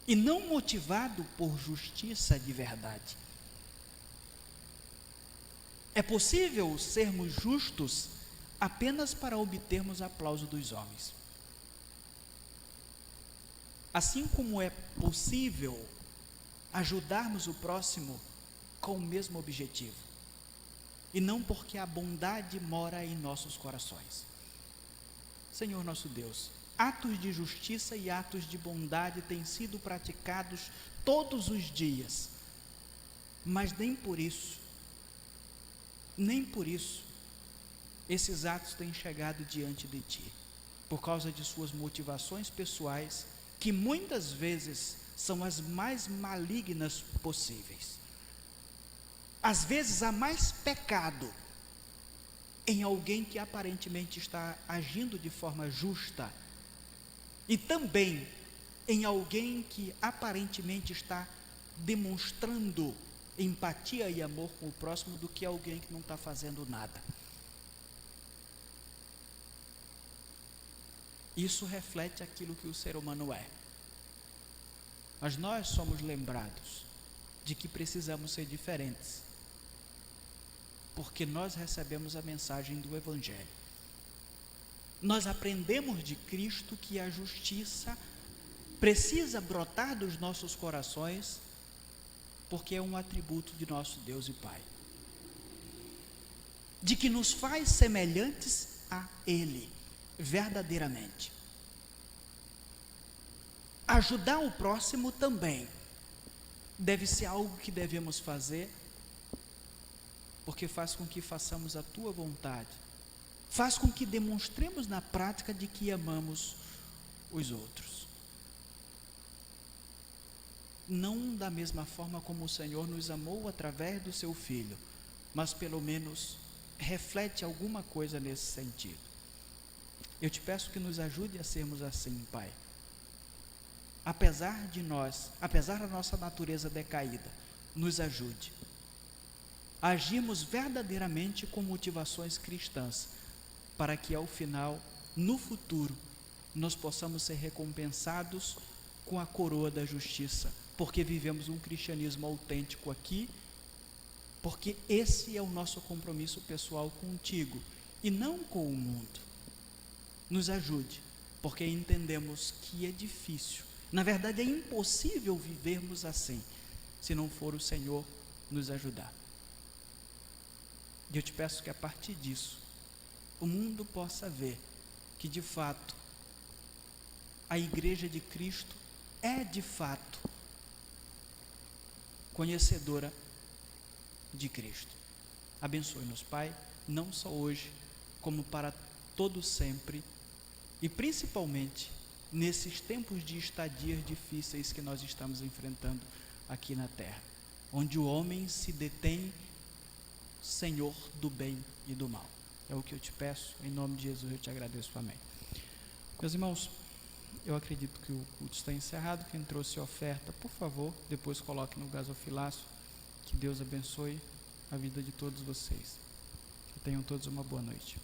B: e não motivado por justiça de verdade. É possível sermos justos apenas para obtermos aplauso dos homens. Assim como é possível ajudarmos o próximo com o mesmo objetivo, e não porque a bondade mora em nossos corações. Senhor nosso Deus, atos de justiça e atos de bondade têm sido praticados todos os dias, mas nem por isso, esses atos têm chegado diante de Ti, por causa de suas motivações pessoais, que muitas vezes são as mais malignas possíveis. Às vezes há mais pecado em alguém que aparentemente está agindo de forma justa, e também em alguém que aparentemente está demonstrando empatia e amor com o próximo, do que alguém que não está fazendo nada. Isso reflete aquilo que o ser humano é. Mas nós somos lembrados de que precisamos ser diferentes, porque nós recebemos a mensagem do Evangelho. Nós aprendemos de Cristo que a justiça precisa brotar dos nossos corações, porque é um atributo de nosso Deus e Pai, de que nos faz semelhantes a Ele, verdadeiramente. Ajudar o próximo também deve ser algo que devemos fazer, porque faz com que façamos a Tua vontade, faz com que demonstremos na prática de que amamos os outros. Não da mesma forma como o Senhor nos amou através do seu Filho, mas pelo menos reflete alguma coisa nesse sentido. Eu te peço que nos ajude a sermos assim, Pai. Apesar de nós, apesar da nossa natureza decaída, nos ajude a agirmos verdadeiramente com motivações cristãs, para que ao final, no futuro, nós possamos ser recompensados com a coroa da justiça, porque vivemos um cristianismo autêntico aqui, porque esse é o nosso compromisso pessoal contigo e não com o mundo. Nos ajude, porque entendemos que é difícil, na verdade é impossível vivermos assim, se não for o Senhor nos ajudar. E eu te peço que a partir disso, o mundo possa ver que de fato, a Igreja de Cristo é de fato conhecedora de Cristo. Abençoe-nos, Pai, não só hoje, como para todo sempre, e principalmente nesses tempos de estadias difíceis que nós estamos enfrentando aqui na terra, onde o homem se detém senhor do bem e do mal. É o que eu te peço, em nome de Jesus eu te agradeço, amém. Meus irmãos, eu acredito que o culto está encerrado. Quem trouxe oferta, por favor, depois coloque no gasofilaço. Que Deus abençoe a vida de todos vocês. Que tenham todos uma boa noite.